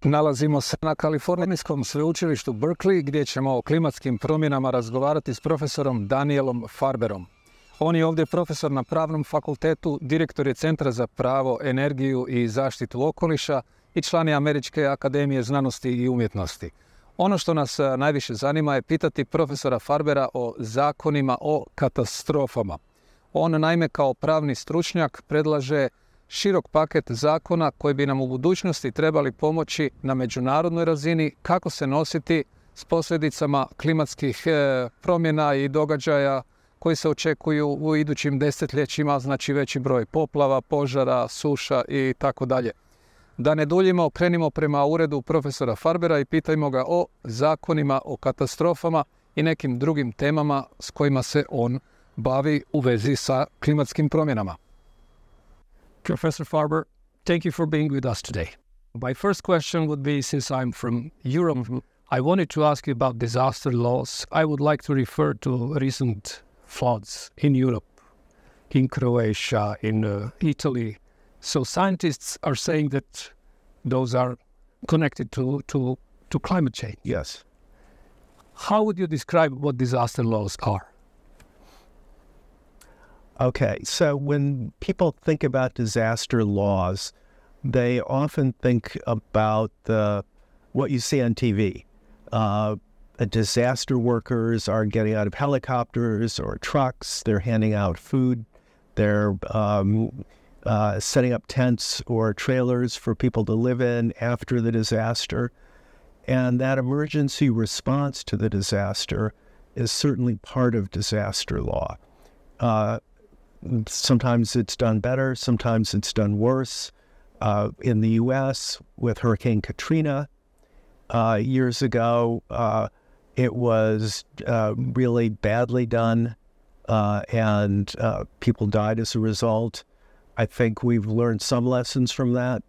Nalazimo se na kalifornijskom sveučilištu Berkeley gdje ćemo o klimatskim promjenama razgovarati s profesorom Danielom Farberom. On je ovdje profesor na Pravnom fakultetu, direktor je Centra za pravo, energiju i zaštitu okoliša i član je Američke akademije znanosti i umjetnosti. Ono što nas najviše zanima je pitati profesora Farbera o zakonima o katastrofama. On naime kao pravni stručnjak predlaže širok paket zakona koji bi nam u budućnosti trebali pomoći na međunarodnoj razini kako se nositi s posljedicama klimatskih promjena i događaja koji se očekuju u idućim desetljećima, znači veći broj poplava, požara, suša i tako dalje. Da ne duljimo, krenimo prema uredu profesora Farbera i pitajmo ga o zakonima o katastrofama i nekim drugim temama s kojima se on bavi u vezi sa klimatskim promjenama. Professor Farber, thank you for being with us today. My first question would be, since I'm from Europe, I wanted to ask you about disaster laws. I would like to refer to recent floods in Europe, in Croatia, in Italy. So scientists are saying that those are connected to climate change. Yes. How would you describe what disaster laws are? Okay, so when people think about disaster laws, they often think about what you see on TV. Disaster workers are getting out of helicopters or trucks, they're handing out food, they're setting up tents or trailers for people to live in after the disaster. And that emergency response to the disaster is certainly part of disaster law. Sometimes it's done better, sometimes it's done worse. In the U.S., with Hurricane Katrina years ago, it was really badly done, and people died as a result. I think we've learned some lessons from that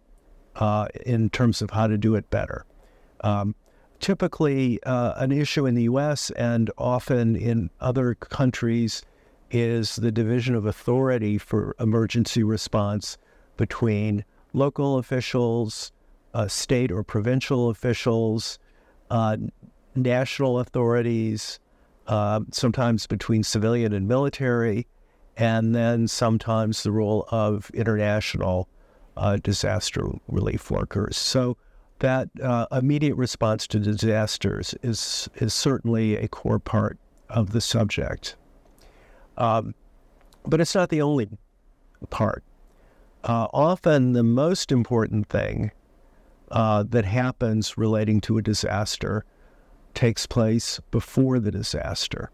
in terms of how to do it better. Typically, an issue in the U.S. and often in other countries is the division of authority for emergency response between local officials, state or provincial officials, national authorities, sometimes between civilian and military, and then sometimes the role of international disaster relief workers. So that immediate response to disasters is certainly a core part of the subject. But it's not the only part. Often the most important thing that happens relating to a disaster takes place before the disaster.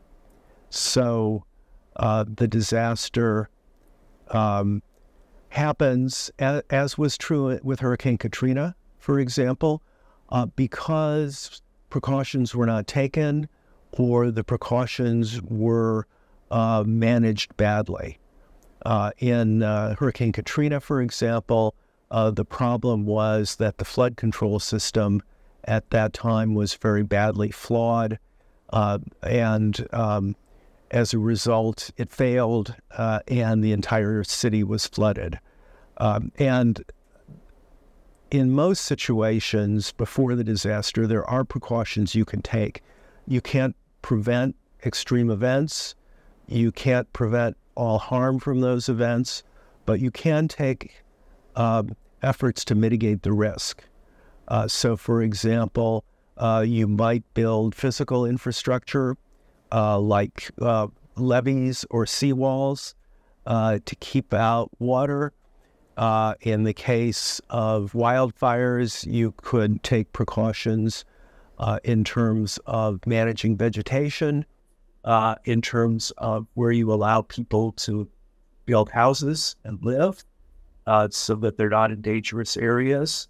So the disaster happens, as was true with Hurricane Katrina, for example, because precautions were not taken or the precautions were managed badly. In Hurricane Katrina, for example, the problem was that the flood control system at that time was very badly flawed, and as a result, it failed, and the entire city was flooded. And in most situations before the disaster, there are precautions you can take. You can't prevent extreme events. You can't prevent all harm from those events, but you can take efforts to mitigate the risk. So, for example, you might build physical infrastructure like levees or seawalls to keep out water. In the case of wildfires, you could take precautions in terms of managing vegetation, in terms of where you allow people to build houses and live so that they're not in dangerous areas,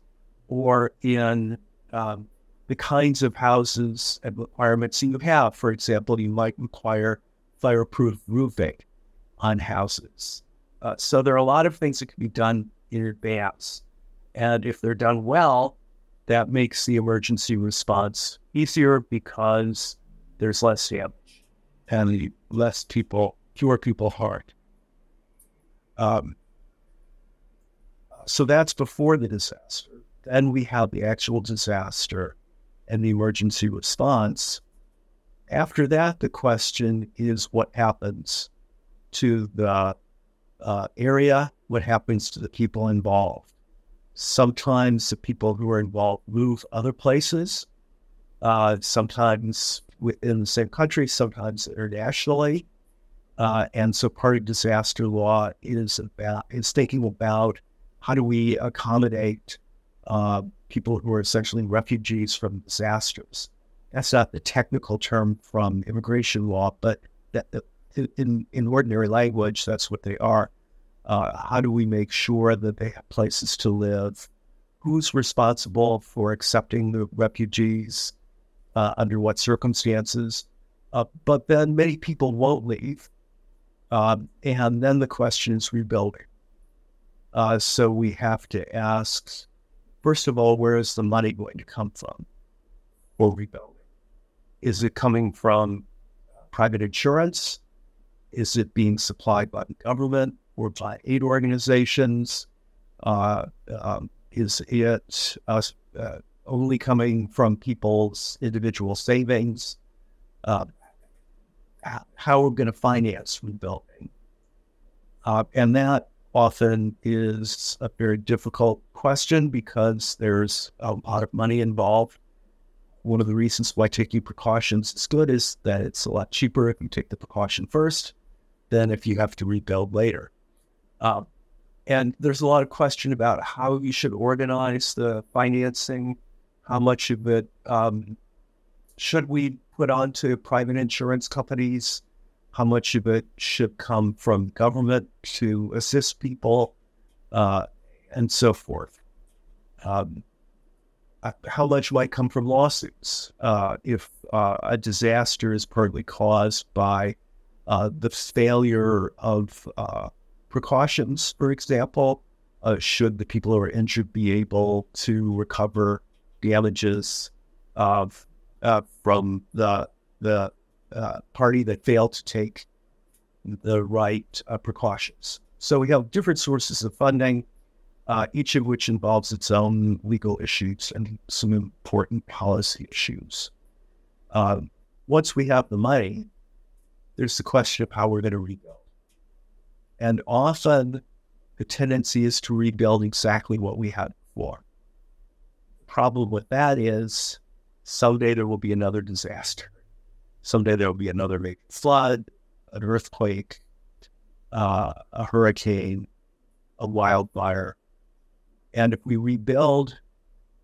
or in the kinds of houses and requirements you have. For example, you might require fireproof roofing on houses. So there are a lot of things that can be done in advance. And if they're done well, that makes the emergency response easier because there's less damage and fewer people harmed. So that's before the disaster. Then we have the actual disaster and the emergency response. After that, the question is what happens to the area, what happens to the people involved. Sometimes the people who are involved move other places, sometimes within the same country, sometimes internationally. And so part of disaster law is thinking about how do we accommodate people who are essentially refugees from disasters. That's not the technical term from immigration law, but in ordinary language, that's what they are. How do we make sure that they have places to live? Who's responsible for accepting the refugees? Under what circumstances? But then many people won't leave. And then the question is rebuilding. So we have to ask, first of all, where is the money going to come from for rebuilding? Is it coming from private insurance? Is it being supplied by the government or by aid organizations? Is it only coming from people's individual savings? How are we going to finance rebuilding? And that often is a very difficult question because there's a lot of money involved. One of the reasons why taking precautions is good is that it's a lot cheaper if you take the precaution first than if you have to rebuild later. And there's a lot of question about how you should organize the financing, how much of it should we put onto private insurance companies, how much of it should come from government to assist people, and so forth. How much might come from lawsuits if a disaster is partly caused by the failure of precautions, for example? Should the people who are injured be able to recover damages from the party that failed to take the right precautions? So we have different sources of funding, each of which involves its own legal issues and some important policy issues. Once we have the money, there's the question of how we're going to rebuild. And often the tendency is to rebuild exactly what we had before. The problem with that is someday there will be another disaster. Someday there will be another big flood, an earthquake, a hurricane, a wildfire. And if we rebuild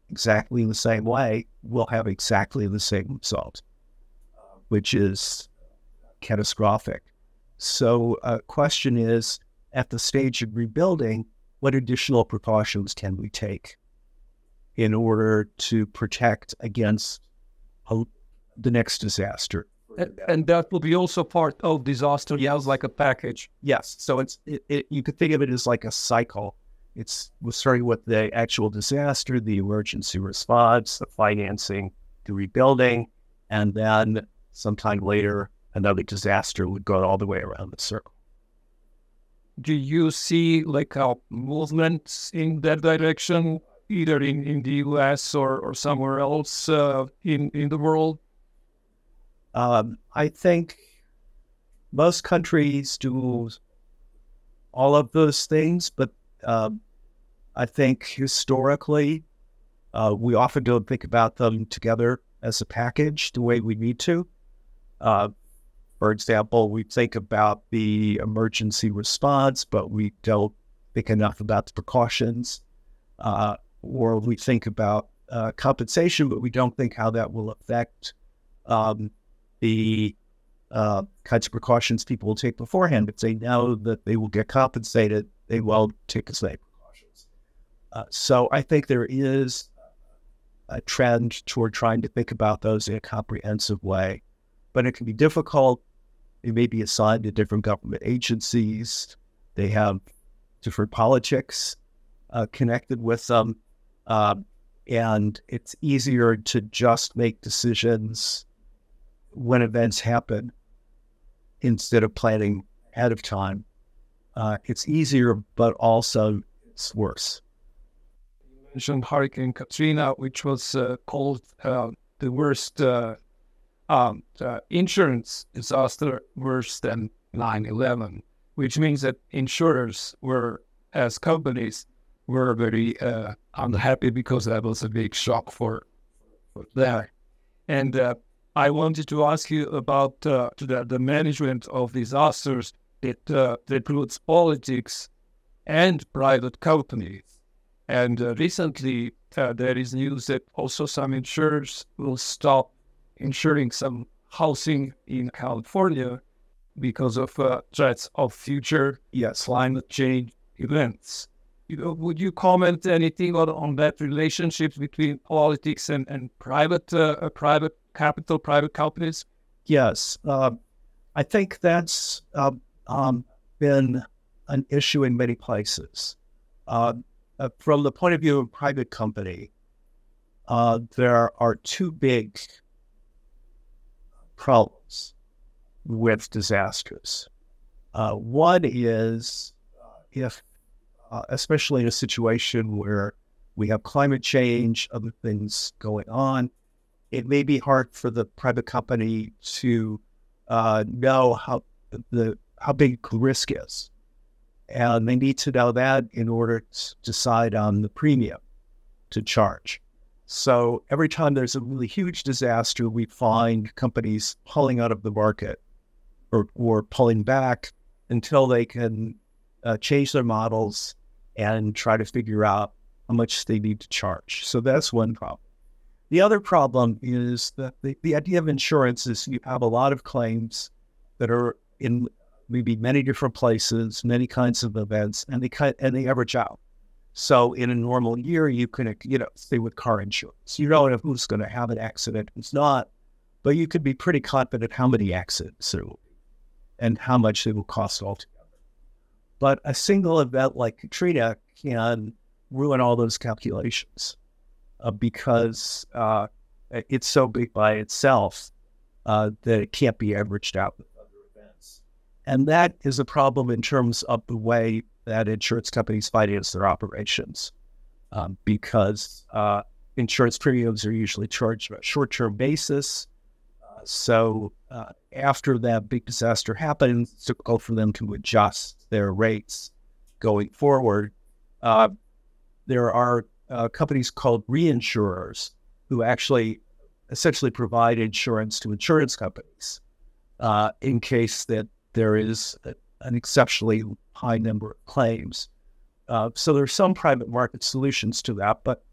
exactly the same way, we'll have exactly the same result, which is catastrophic. So the question is, at the stage of rebuilding, what additional precautions can we take in order to protect against the next disaster? And that will be also part of disaster, yes, like a package. Yes. So you could think of it as like a cycle. We're starting with the actual disaster, the emergency response, the financing, the rebuilding, and then sometime later, another disaster would go all the way around the circle. Do you see like a movement in that direction, either in the US or somewhere else in the world? I think most countries do all of those things, but I think historically, we often don't think about them together as a package the way we need to. For example, we think about the emergency response, but we don't think enough about the precautions. Or we think about compensation, but we don't think how that will affect the kinds of precautions people will take beforehand. If they know that they will get compensated, they will take the same precautions. So I think there is a trend toward trying to think about those in a comprehensive way, but it can be difficult. They may be assigned to different government agencies. They have different politics connected with them. And it's easier to just make decisions when events happen instead of planning ahead of time. It's easier, but also it's worse. You mentioned Hurricane Katrina, which was called the worst insurance disaster, worse than 9/11, which means that insurers were, as companies, were very unhappy because that was a big shock for them. And I wanted to ask you about the management of disasters that includes politics and private companies. And recently, there is news that also some insurers will stop insuring some housing in California because of threats of future climate change events. Would you comment anything on that relationship between politics and private capital, private companies? Yes, I think that's been an issue in many places. From the point of view of a private company, there are two big problems with disasters. One is if, especially in a situation where we have climate change, other things going on, it may be hard for the private company to know how big the risk is. And they need to know that in order to decide on the premium to charge. So every time there's a really huge disaster, we find companies pulling out of the market or pulling back until they can change their models and try to figure out how much they need to charge. So that's one problem. The other problem is that the idea of insurance is you have a lot of claims that are in maybe many different places, many kinds of events, and they average out. So in a normal year, you can, say with car insurance, you don't know who's going to have an accident, who's not, but you could be pretty confident how many accidents there will be and how much they will cost altogether. But a single event like Katrina can ruin all those calculations because it's so big by itself that it can't be averaged out with other events. And that is a problem in terms of the way that insurance companies finance their operations because insurance premiums are usually charged on a short-term basis. So after that big disaster happens, it's difficult for them to adjust their rates going forward. There are companies called reinsurers who actually essentially provide insurance to insurance companies in case that there is an exceptionally high number of claims. So there are some private market solutions to that, but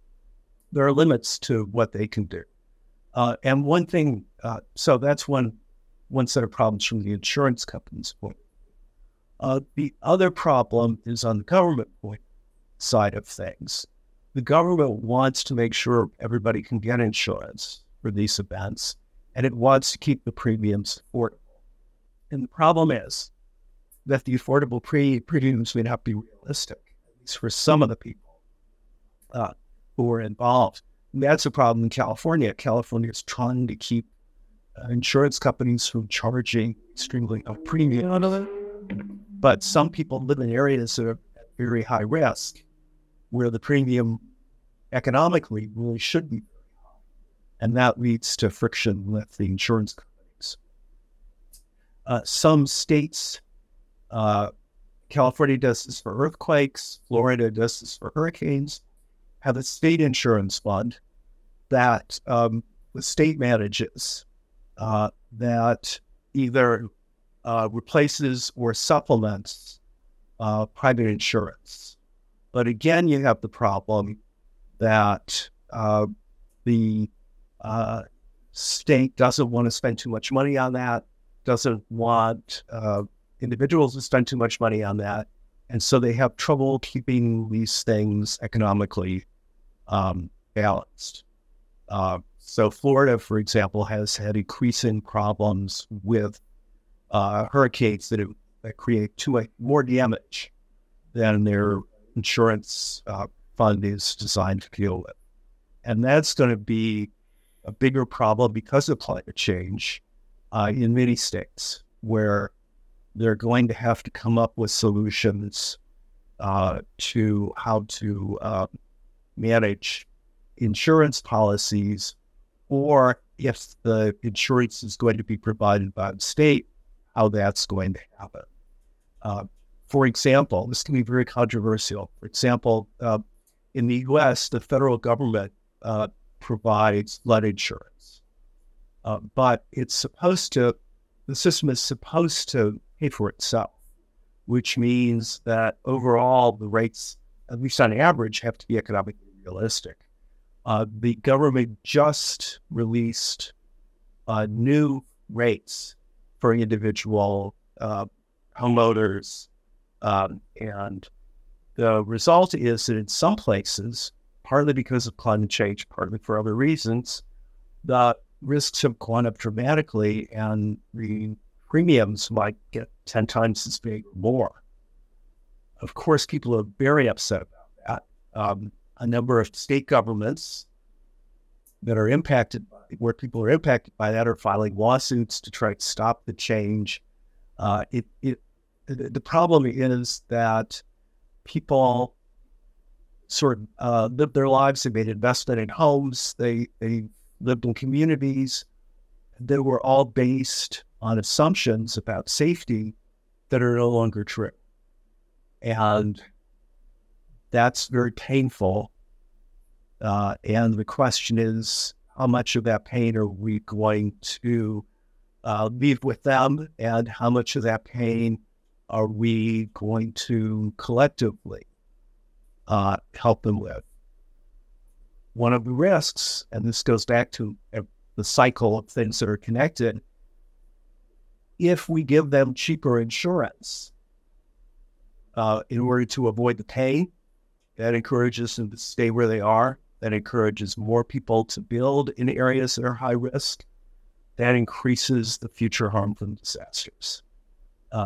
there are limits to what they can do. And one thing, so that's one set of problems from the insurance company's point. The other problem is on the government side of things. The government wants to make sure everybody can get insurance for these events, and it wants to keep the premiums affordable. And the problem is that the affordable premiums may not be realistic, at least for some of the people who are involved. And that's a problem in California. California is trying to keep insurance companies from charging extremely low premiums. But some people live in areas that are at very high risk, where the premium economically really should be very high. And that leads to friction with the insurance companies. Some states, California does this for earthquakes, Florida does this for hurricanes, have a state insurance fund that the state manages that either replaces or supplements private insurance. But again, you have the problem that the state doesn't want to spend too much money on that, doesn't want individuals to spend too much money on that. And so they have trouble keeping these things economically balanced. So Florida, for example, has had increasing problems with hurricanes that create more damage than their insurance fund is designed to deal with. And that's going to be a bigger problem because of climate change in many states, where they're going to have to come up with solutions to how to manage insurance policies, or if the insurance is going to be provided by the state, how that's going to happen. For example, this can be very controversial. For example, in the U.S., the federal government provides flood insurance, but the system is supposed to pay for itself, which means that overall the rates, at least on average, have to be economically realistic. The government just released new rates for individual homeowners, and the result is that in some places, partly because of climate change, partly for other reasons, the risks have gone up dramatically, and the premiums might get 10 times as big or more. Of course, people are very upset about that. A number of state governments that are impacted, where people are impacted by that, are filing lawsuits to try to stop the change. The problem is that people sort of lived their lives, they made investment in homes, they lived in communities that were all based on assumptions about safety that are no longer true. And that's very painful. And the question is, how much of that pain are we going to leave with them, and how much of that pain are we going to collectively help them with? One of the risks, and this goes back to the cycle of things that are connected, if we give them cheaper insurance in order to avoid the pain, that encourages them to stay where they are. That encourages more people to build in areas that are high risk. That increases the future harm from disasters.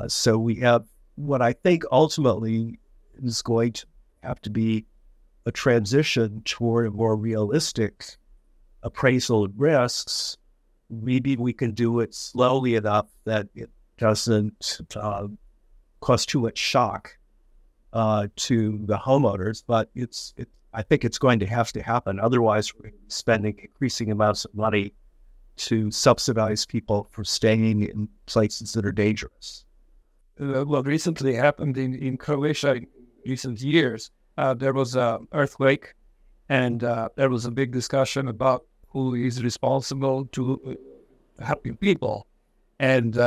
So we have what I think ultimately is going to have to be a transition toward a more realistic appraisal of risks. Maybe we can do it slowly enough that it doesn't cause too much shock to the homeowners, but I think it's going to have to happen. Otherwise, we're going to be spending increasing amounts of money to subsidize people for staying in places that are dangerous. What recently happened in Croatia in recent years, there was an earthquake, and there was a big discussion about who is responsible to helping people. And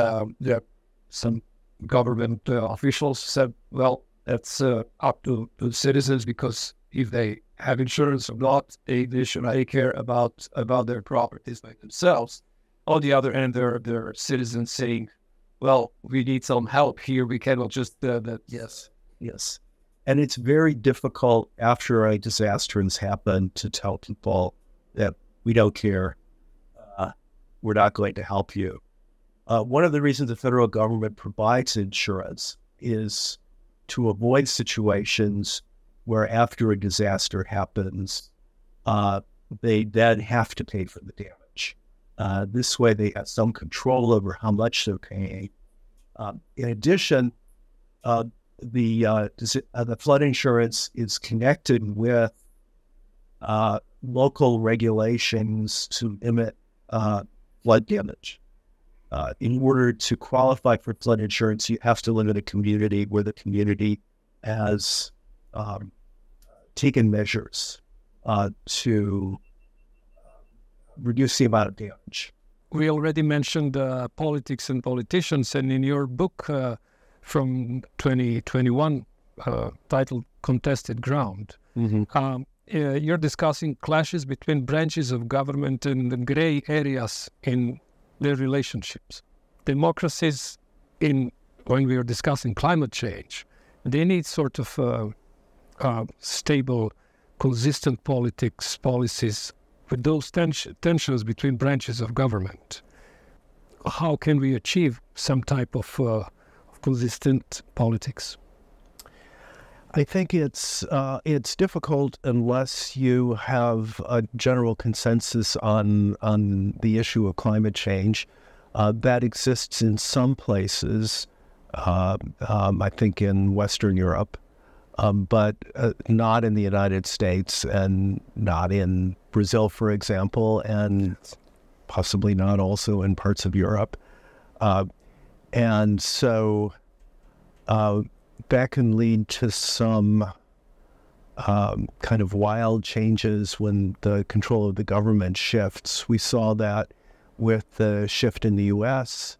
some government officials said, well, that's up to citizens, because if they have insurance or not, they should take care about their properties by themselves. On the other hand, there are citizens saying, well, we need some help here. We cannot just... Yes. And it's very difficult after a disaster has happened to tell people that we don't care. We're not going to help you. One of the reasons the federal government provides insurance is to avoid situations where after a disaster happens, they then have to pay for the damage. This way they have some control over how much they're paying. In addition, the flood insurance is connected with local regulations to limit flood damage. In order to qualify for flood insurance, you have to live in a community where the community has taken measures to reduce the amount of damage. We already mentioned politics and politicians, and in your book from 2021, titled Contested Ground, you're discussing clashes between branches of government and the gray areas in their relationships. Democracies, when we are discussing climate change, they need sort of stable, consistent policies with those tensions between branches of government. How can we achieve some type of consistent politics? I think it's difficult unless you have a general consensus on the issue of climate change. That exists in some places, I think in Western Europe, but not in the United States and not in Brazil, for example, and possibly not also in parts of Europe. And so that can lead to some kind of wild changes when the control of the government shifts. We saw that with the shift in the U.S.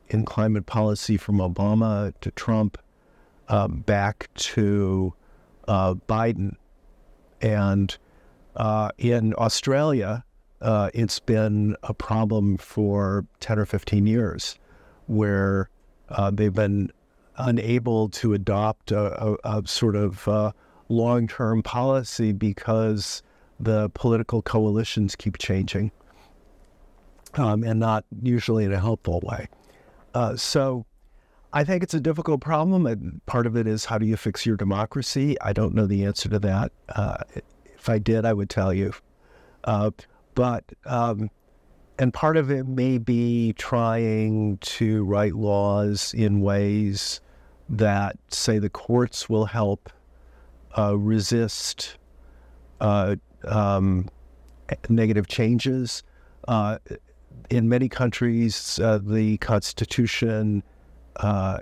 in climate policy from Obama to Trump, back to Biden. And in Australia, it's been a problem for 10 or 15 years, where they've been unable to adopt a sort of long-term policy because the political coalitions keep changing, and not usually in a helpful way. So I think it's a difficult problem, and part of it is, how do you fix your democracy? I don't know the answer to that. If I did, I would tell you. And part of it may be trying to write laws in ways that, say, the courts will help resist negative changes. In many countries, the Constitution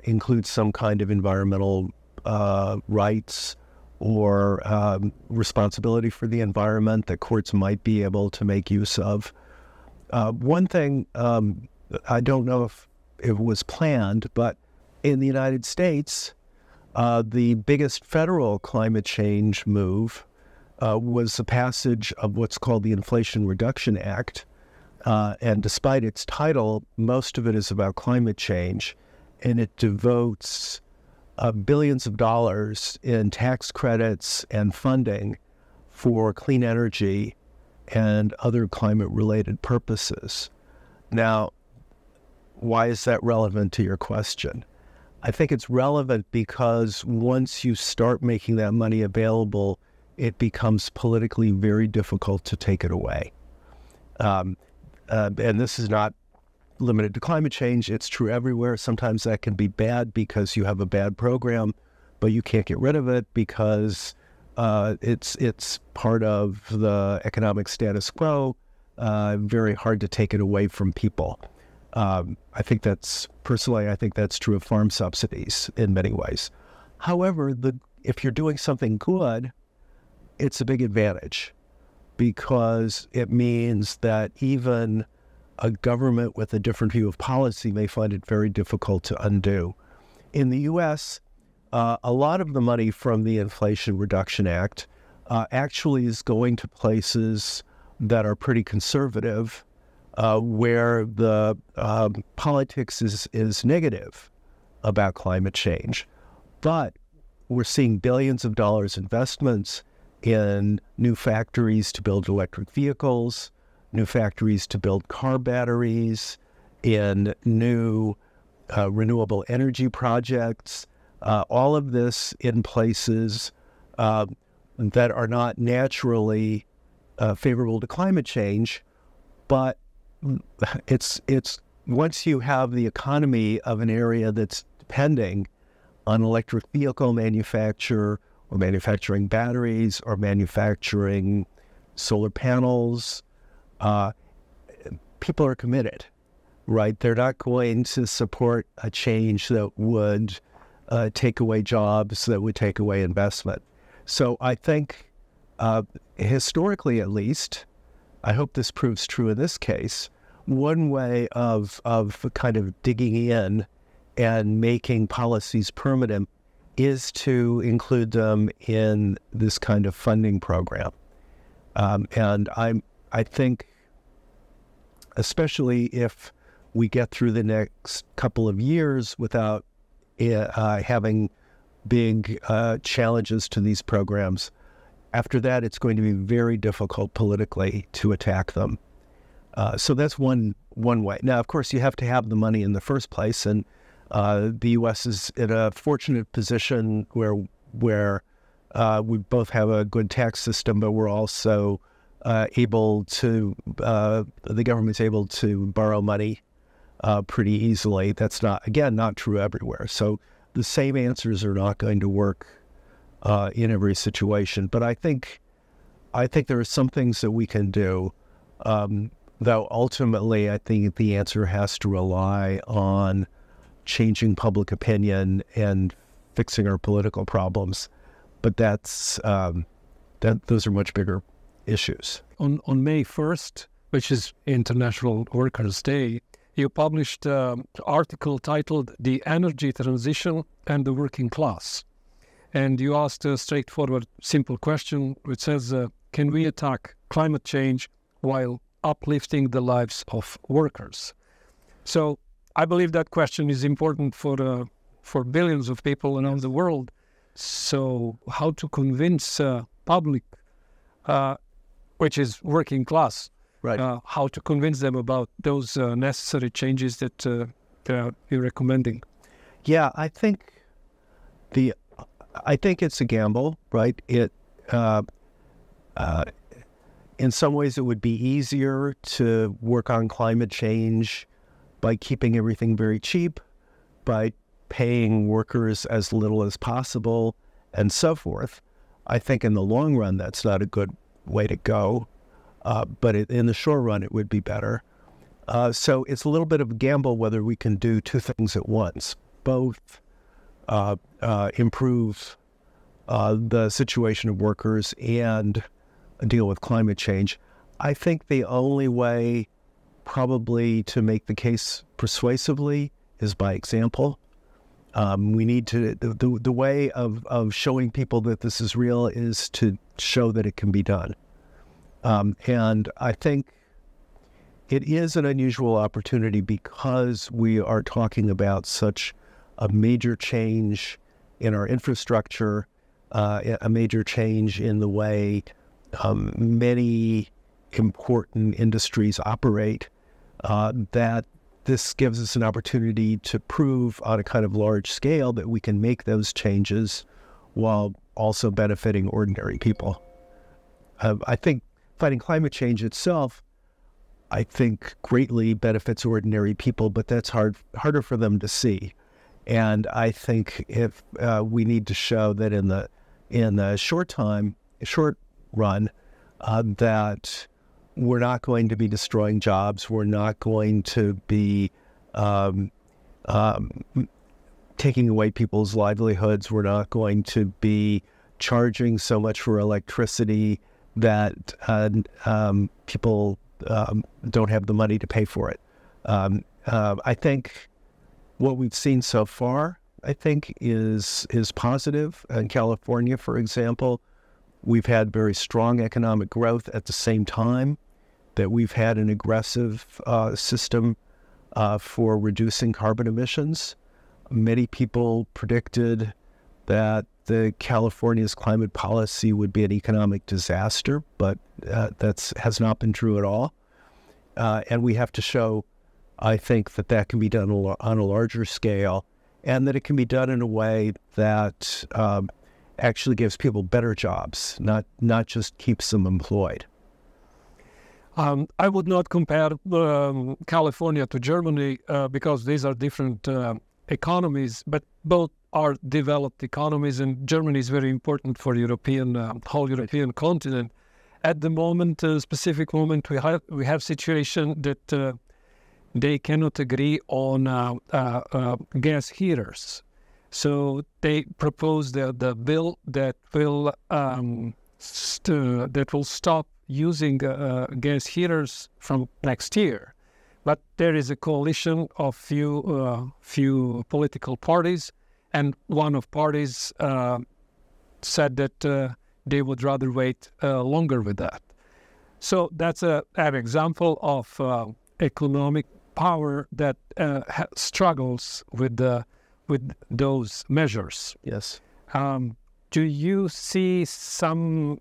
includes some kind of environmental rights or responsibility for the environment that courts might be able to make use of. One thing, I don't know if it was planned, but in the United States, the biggest federal climate change move was the passage of what's called the Inflation Reduction Act. And despite its title, most of it is about climate change, and it devotes billions of dollars in tax credits and funding for clean energy and other climate-related purposes. Now, why is that relevant to your question? I think it's relevant because once you start making that money available, it becomes politically very difficult to take it away. And this is not limited to climate change. It's true everywhere. Sometimes that can be bad because you have a bad program, but you can't get rid of it because it's part of the economic status quo. Very hard to take it away from people. I think that's true of farm subsidies in many ways. However, if you're doing something good, it's a big advantage, because it means that even a government with a different view of policy may find it very difficult to undo. In the U.S., a lot of the money from the Inflation Reduction Act actually is going to places that are pretty conservative, where the politics is negative about climate change. But we're seeing billions of dollars investments in new factories to build electric vehicles, new factories to build car batteries, in new renewable energy projects, all of this in places that are not naturally favorable to climate change. But it's once you have the economy of an area that's depending on electric vehicle manufacture, or manufacturing batteries, or manufacturing solar panels, people are committed, right? They're not going to support a change that would take away jobs, that would take away investment. So I think, historically at least, I hope this proves true in this case, one way of kind of digging in and making policies permanent is to include them in this kind of funding program. And I think, especially if we get through the next couple of years without having big challenges to these programs, after that it's going to be very difficult politically to attack them. So that's one way. Now, of course, you have to have the money in the first place, and the U.S. is in a fortunate position where we both have a good tax system, but we're also able to, the government's able to borrow money pretty easily. That's not true everywhere. So the same answers are not going to work in every situation. But I think there are some things that we can do, though ultimately I think the answer has to rely on changing public opinion and fixing our political problems. But those are much bigger issues. On May 1st, which is International Workers' Day, you published an article titled "The Energy Transition and the Working Class." And you asked a straightforward, simple question, which says, can we attack climate change while uplifting the lives of workers? So I believe that question is important for billions of people around the world. So how to convince public, which is working class, right? How to convince them about those necessary changes that you're recommending? Yeah, I think it's a gamble, right? In some ways, it would be easier to work on climate change by keeping everything very cheap, by paying workers as little as possible, and so forth. I think in the long run, that's not a good way to go, but in the short run, it would be better. So it's a little bit of a gamble whether we can do two things at once, both improve the situation of workers and deal with climate change. I think the only way probably to make the case persuasively is by example. We need to, the way of showing people that this is real is to show that it can be done. And I think it is an unusual opportunity because we are talking about such a major change in our infrastructure, a major change in the way many important industries operate, that this gives us an opportunity to prove on a kind of large scale that we can make those changes while also benefiting ordinary people. I think fighting climate change itself, I think, greatly benefits ordinary people, but that's harder for them to see. And I think if we need to show that in the short run, that we're not going to be destroying jobs, we're not going to be taking away people's livelihoods, we're not going to be charging so much for electricity that people don't have the money to pay for it. I think what we've seen so far, I think, is positive. In California, for example, we've had very strong economic growth at the same time that we've had an aggressive system for reducing carbon emissions. Many people predicted that California's climate policy would be an economic disaster, but that has not been true at all. And we have to show, I think, that can be done on a larger scale, and that it can be done in a way that actually gives people better jobs, not just keeps them employed. I would not compare California to Germany because these are different economies, but both are developed economies, and Germany is very important for whole European continent. At the moment, specific moment, we have situation that they cannot agree on gas heaters. So they propose the bill that will stop using gas heaters from next year. But there is a coalition of few political parties, and one of parties said that they would rather wait longer with that. So that's an example of economic power that struggles with those measures. Yes. Do you see some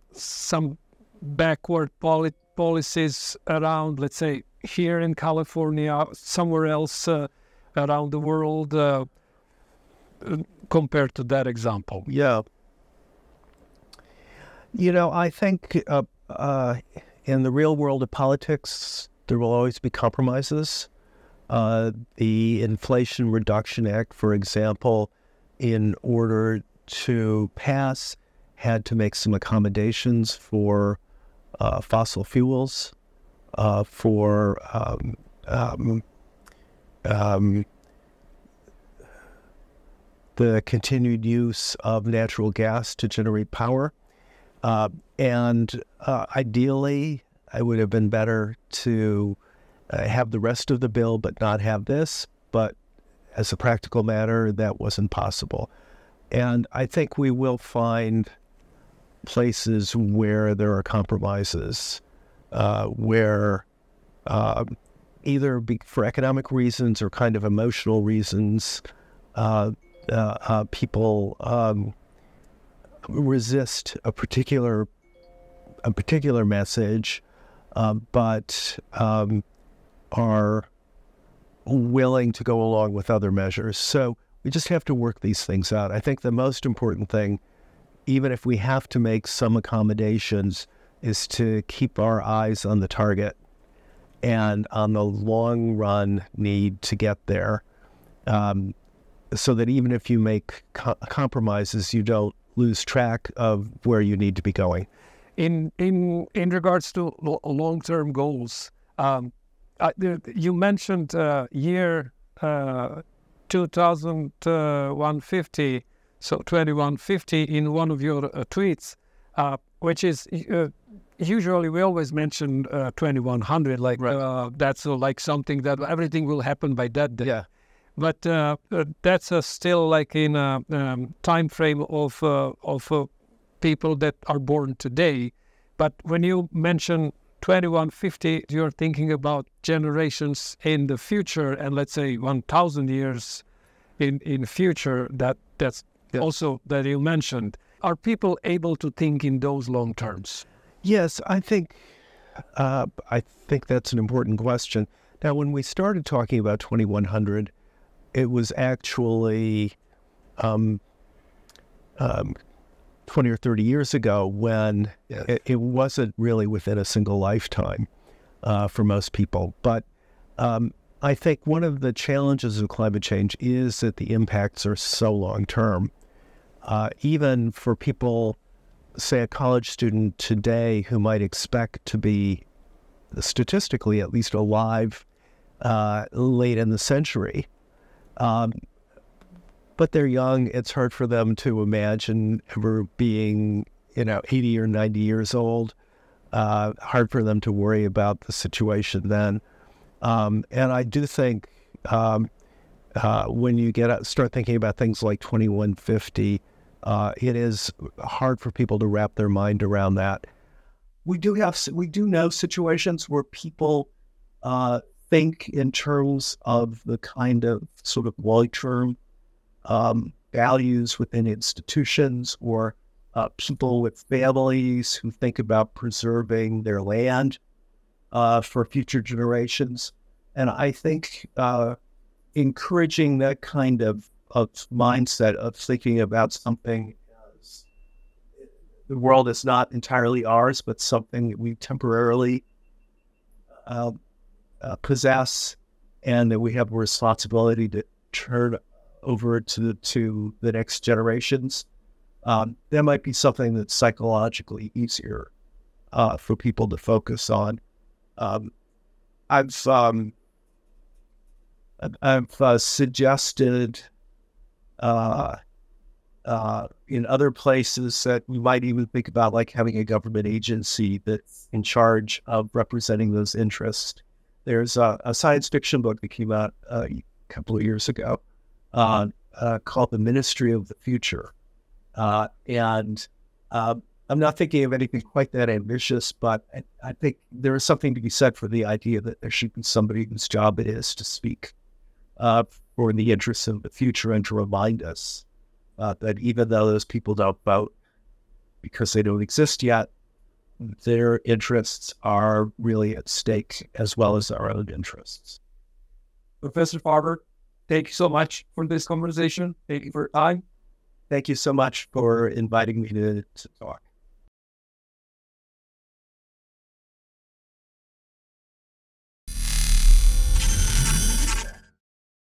backward policies around, let's say, here in California, somewhere else around the world, compared to that example? Yeah. I think in the real world of politics, there will always be compromises. The Inflation Reduction Act, for example, in order to pass, had to make some accommodations for fossil fuels, for the continued use of natural gas to generate power. And ideally, it would have been better to have the rest of the bill but not have this. But as a practical matter, that wasn't possible. And I think we will find places where there are compromises, where either for economic reasons or kind of emotional reasons, people resist a particular message, but are willing to go along with other measures. So we just have to work these things out. I think the most important thing, even if we have to make some accommodations, is to keep our eyes on the target and on the long run need to get there, so that even if you make compromises, you don't lose track of where you need to be going. In regards to long-term goals, you mentioned year 2150, so 2150 in one of your tweets, which is usually we always mention 2100, like right. That's like something that everything will happen by that day. Yeah. But that's still like in a time frame of people that are born today. But when you mention 2150, you're thinking about generations in the future, and let's say 1,000 years in future. That's also that you mentioned. Are people able to think in those long terms? Yes, I think that's an important question. Now, when we started talking about 2100, it was actually 20 or 30 years ago when it wasn't really within a single lifetime for most people. But I think one of the challenges of climate change is that the impacts are so long-term. Even for people, say a college student today who might expect to be statistically at least alive late in the century, but they're young, it's hard for them to imagine ever being, 80 or 90 years old. Hard for them to worry about the situation then. And I do think when you start thinking about things like 2150, it is hard for people to wrap their mind around that. We do know situations where people think in terms of the kind of sort of long-term values within institutions, or people with families who think about preserving their land for future generations. And I think encouraging that kind of mindset of thinking about something as the world is not entirely ours, but something that we temporarily possess, and that we have a responsibility to turn over to the next generations. That might be something that's psychologically easier for people to focus on. I've suggested in other places that we might even think about like having a government agency that's in charge of representing those interests. There's a science fiction book that came out a couple of years ago called The Ministry of the Future. And I'm not thinking of anything quite that ambitious, but I think there is something to be said for the idea that there should be somebody whose job it is to speak for the interests of the future and to remind us that even though those people don't vote because they don't exist yet, their interests are really at stake as well as our own interests. Professor Farber, thank you so much for this conversation. Thank you for your time. Thank you so much for inviting me to talk.